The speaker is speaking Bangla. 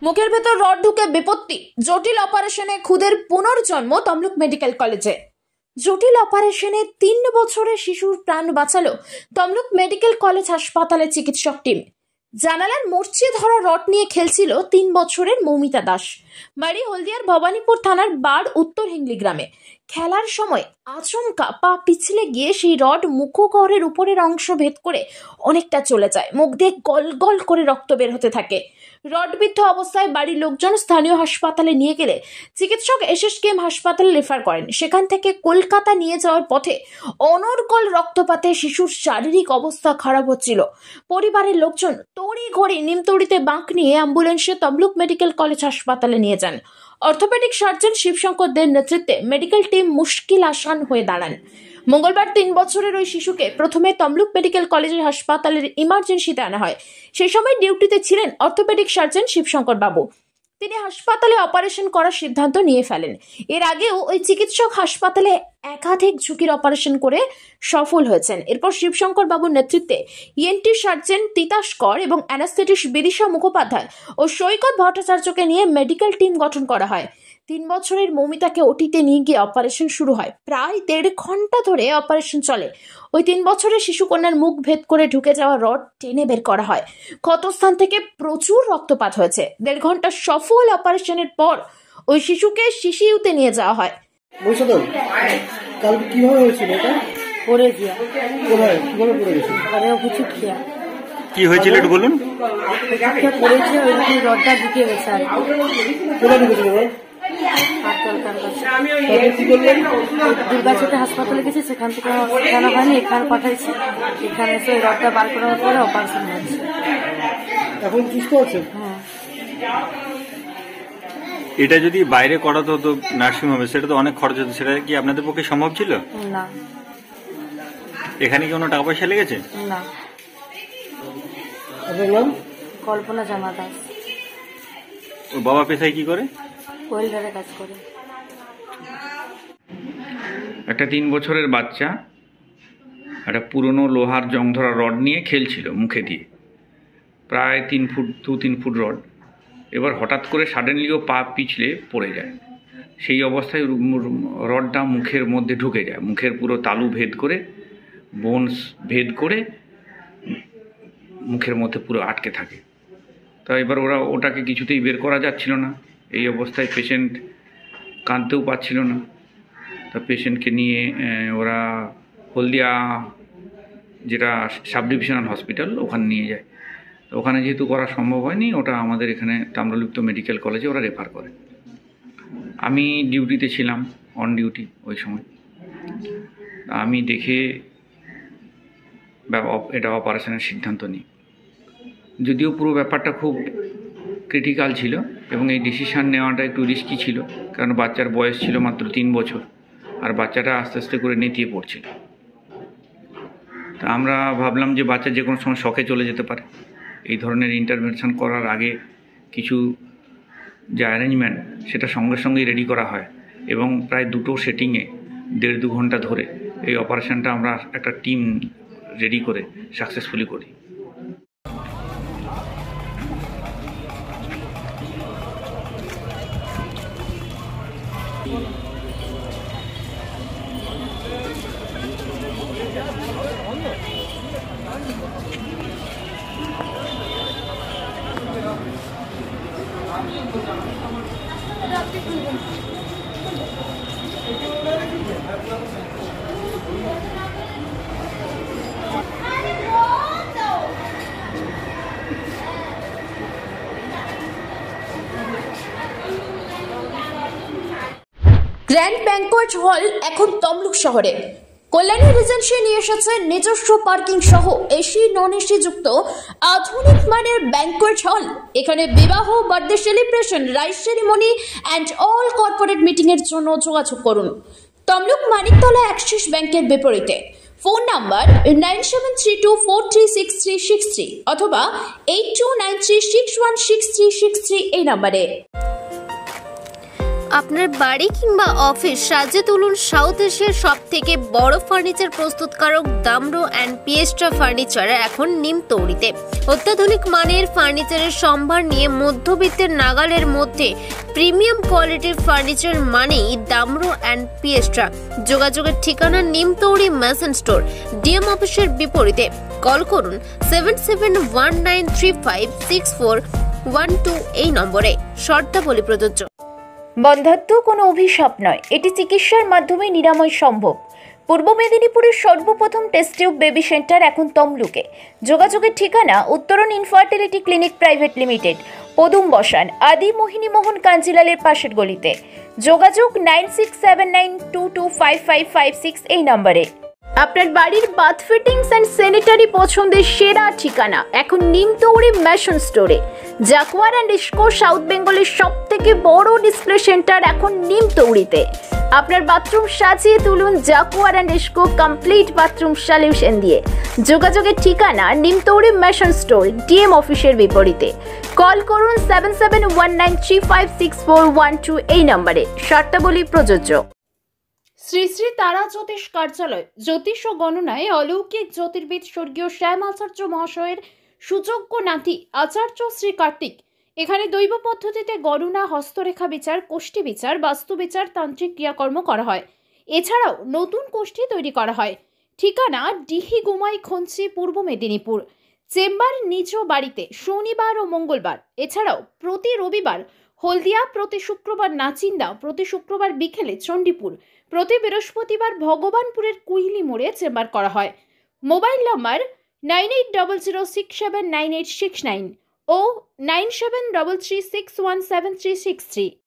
মুখের ভেতর রড ঢুকে বিপত্তি, জটিল অপারেশনে খুদের পুনর্জন্ম তমলুক মেডিকেল কলেজে। জটিল অপারেশনে 3 বছরের শিশুর প্রাণ বাঁচালো তমলুক মেডিকেল কলেজ হাসপাতালের চিকিৎসক টিম। জানালার মরচে ধরা রড নিয়ে খেলছিল 3 বছরের মৌমিতা দাস। বাড়ি হলদিয়ার ভবানীপুর থানার বাড় উত্তর হিংলি গ্রামে। খেলার সময় আচমকা পা পিছলে গিয়ে সেই রড মুখগহ্বরের উপরের অংশ ভেদ করে অনেকটা চলে যায়। মুখ দিয়ে গল গল করে রক্ত বের হতে থাকে। রডবিদ্ধ অবস্থায় বাড়ির লোকজন স্থানীয় হাসপাতালে নিয়ে গেলে চিকিৎসক এসএসকেএম হাসপাতালে রেফার করেন। সেখান থেকে কলকাতা নিয়ে যাওয়ার পথে অনর্গল রক্তপাতে শিশুর শারীরিক অবস্থা খারাপ হচ্ছিল। পরিবারের লোকজন তড়িঘড়ি নিমতড়িতে বাঁক নিয়ে অ্যাম্বুলেন্সে তমলুক মেডিকেল কলেজ হাসপাতালে নিয়ে যান। অর্থোপেডিক সার্জন শিবশঙ্কর দের নেতৃত্বে মেডিকেল টিম মুশকিল আসান হয়ে দাঁড়ান। মঙ্গলবার 3 বছরের ওই শিশুকে প্রথমে তমলুক মেডিকেল কলেজের হাসপাতালের ইমার্জেন্সিতে আনা হয়। সেই সময় ডিউটিতে ছিলেন অর্থোপেডিক সার্জন শিবশঙ্কর বাবু। তিনি হাসপাতালে অপারেশন করার সিদ্ধান্ত নিয়ে ফেলেন। এর আগেও ওই চিকিৎসক হাসপাতালে একাধিক ঝুঁকির অপারেশন করে সফল হয়েছেন। এরপর শিবশঙ্কর বাবুর নেতৃত্বে ইএনটি সার্জন তিতাস কর এবং অ্যানাস্থেটিস্ট বিদিশা মুখোপাধ্যায় ও সৈকত ভট্টাচার্যকে নিয়ে মেডিকেল টিম গঠন করা হয়। 3 বছরের মৌমিতাকে ওটিতে নিয়ে গিয়ে অপারেশন শুরু হয়। প্রায় 1.5 ঘন্টা ধরে অপারেশন চলে। ওই 3 বছরের শিশুকন্যার মুখ ভেদ করে ঢুকে যাওয়া রড টেনে বের করা হয়। ক্ষতস্থান থেকে প্রচুর রক্তপাত হয়েছে। 1.5 ঘন্টা সফল অপারেশনের পর ওই শিশুকে সিসিইউতে নিয়ে যাওয়া হয়। কালকে কিভাবে হয়েছিল এটা? পড়ে গিয়া কোথায় কিভাবে পড়ে গেছে? কিছু খেয়া কি হয়েছিল একটু বলুন। পড়েছে ওই রডটা ঢুকে গেছে আর কোথায় ঢুকেছিল? দুর্গাচকে হাসপাতালে গেছে, সেখান থেকে দেখানো হয়নি, এখানে পাঠাইছি। এখানে এসে রডটা বার করার পরে অপারেশন হয়েছে। এখন সুস্থ আছে? হ্যাঁ। এটা যদি বাইরে করাতে হতো নার্সিং হোমে, সেটা তো অনেক খরচ হতো। সেটা কি আপনাদের পক্ষে সম্ভব ছিল? না। এখানে কি কোনো টাকা পয়সা লেগেছে? না। আপনার নাম? কল্পনা জামা দাস। ওর বাবা পেশায় কি করে? ওয়েল্ডারে কাজ করে। একটা 3 বছরের বাচ্চা একটা পুরনো লোহার জং ধরা রড নিয়ে খেলছিল মুখে দিয়ে, প্রায় 2-3 ফুট রড। এবার হঠাৎ করে সাডেনলিও পা পিছলে পড়ে যায়। সেই অবস্থায় রডটা মুখের মধ্যে ঢুকে যায়, মুখের পুরো তালু ভেদ করে, বোনস ভেদ করে মুখের মধ্যে পুরো আটকে থাকে। তো এবার ওটাকে কিছুতেই বের করা যাচ্ছিল না। এই অবস্থায় পেশেন্ট কাঁদতেও পারছিল না। তা পেশেন্টকে নিয়ে ওরা হলদিয়া যেটা সাব ডিভিশনাল হসপিটাল, ওখানে নিয়ে যায়। তো ওখানে যেহেতু করা সম্ভব হয়নি, ওটা আমাদের এখানে তাম্রলিপ্ত মেডিকেল কলেজে ওরা রেফার করে। আমি ডিউটিতে ছিলাম, অন ডিউটি ওই সময়। আমি দেখে এটা অপারেশনের সিদ্ধান্ত নিই। যদিও পুরো ব্যাপারটা খুব ক্রিটিক্যাল ছিল এবং এই ডিসিশান নেওয়াটা একটু রিস্কি ছিল, কারণ বাচ্চার বয়স ছিল মাত্র 3 বছর আর বাচ্চাটা আস্তে আস্তে করে নেতিয়ে পড়ছিল। তা আমরা ভাবলাম যে বাচ্চা যে কোনো সময় শখে চলে যেতে পারে। এই ধরনের ইন্টারভেনশন করার আগে কিছু যে অ্যারেঞ্জমেন্ট, সেটা সঙ্গে সঙ্গেই রেডি করা হয় এবং প্রায় 2টো সেটিংয়ে 1.5-2 ঘন্টা ধরে এই অপারেশনটা আমরা একটা টিম রেডি করে সাকসেসফুলি করি। গ্র্যান্ড ব্যাংকোয়েট হল এখন তমলুক শহরে। কল্যাণী রিজেন্সি নিয়ে এসেছে নিজস্ব পার্কিং সহ এসি নন এসি যুক্ত আধুনিক মানের ব্যাংকোয়েট হল। এখানে বিবাহ, birthday celebration, rice ceremony and all corporate meeting এর জন্য যোগাযোগ করুন তমলুক মানিকতলা অ্যাক্সিস ব্যাংকের বিপরীতে। ফোন নাম্বার 9732436363 অথবা 8293616363 এই নাম্বারে। আপনার বাড়ি কিংবা অফিস সাজিয়ে তুলুন সাউথ এশিয়ার সব থেকে বড় ফার্নিচার প্রস্তুতকারক দামরো অ্যান্ড পিয়েস্ট্রা ফার্নিচার এখন নিমতৌড়িতে। অত্যাধুনিক মানের ফার্নিচারের সম্ভার নিয়ে মধ্যবিত্তের নাগালের মধ্যে প্রিমিয়াম কোয়ালিটির ফার্নিচার মানেই দামরো অ্যান্ড পিয়েস্ট্রা। যোগাযোগের ঠিকানা নিমতৌড়ি মেসন স্টোর, ডিএম অফিসের বিপরীতে। কল করুন 7719356412 এই নম্বরে। শর্তাবলী প্রযোজ্য। বন্ধ্যাত্ব কোনো অভিশাপ নয়, এটি চিকিৎসার মাধ্যমে নিরাময় সম্ভব। পূর্ব মেদিনীপুরের সর্বপ্রথম টেস্ট টিউব বেবি সেন্টার এখন তমলুকে। যোগাযোগের ঠিকানা উত্তরণ ইনফার্টিলিটি ক্লিনিক প্রাইভেট লিমিটেড, পদুম বসান, আদি মোহিনী মোহন কাঞ্জিলালের পাশের গলিতে। যোগাযোগ 9679225556 এই নম্বরে। আপনার বাড়ির বাথ ফিটিংস অ্যান্ড স্যানিটারি পছন্দের সেরা ঠিকানা এখন নিমতৌড়ি মেশন স্টোরে। জাকুয়ার অ্যান্ড ইস্কো সাউথ বেঙ্গলের সব থেকে বড় ডিসপ্লে সেন্টার এখন নিমতৌড়িতে। আপনার বাথরুম সাজিয়ে তুলুন Jaquar and IISCO complete bathroom solution দিয়ে। যোগাযোগের ঠিকানা নিমতৌড়ি মেশন স্টোর, ডিএম অফিসের বিপরীতে। কল করুন 7719356412 এই নম্বরে। শর্তাবলী প্রযোজ্য। শ্রী শ্রী তারা জ্যোতিষ কার্যালয় জ্যোতিষ ও গণনায় অলৌকিক জ্যোতির্বিদ স্বর্গীয় শ্যাম আচার্য মহাশয়ের সুযোগ্য নাতি আচার্য শ্রী কার্তিক। এখানে দৈব পদ্ধতিতে গণনা, হস্তরেখা বিচার, কোষ্ঠী বিচার, বাস্তু বিচার, তান্ত্রিক ক্রিয়াকর্ম করা হয়। এছাড়াও নতুন কোষ্ঠী তৈরি করা হয়। ঠিকানা ডিহি গুমাই খঞ্চি, পূর্ব মেদিনীপুর। চেম্বার নিজ বাড়িতে শনিবার ও মঙ্গলবার। এছাড়াও প্রতি রবিবার হলদিয়া, প্রতি শুক্রবার নাচিন্দা, প্রতি শুক্রবার বিকেলে চণ্ডীপুর, প্রতি বৃহস্পতিবার ভগবানপুরের কুইলি মোড়ে চেম্বার করা হয়। মোবাইল নম্বর 9800679869 ও 9733617363।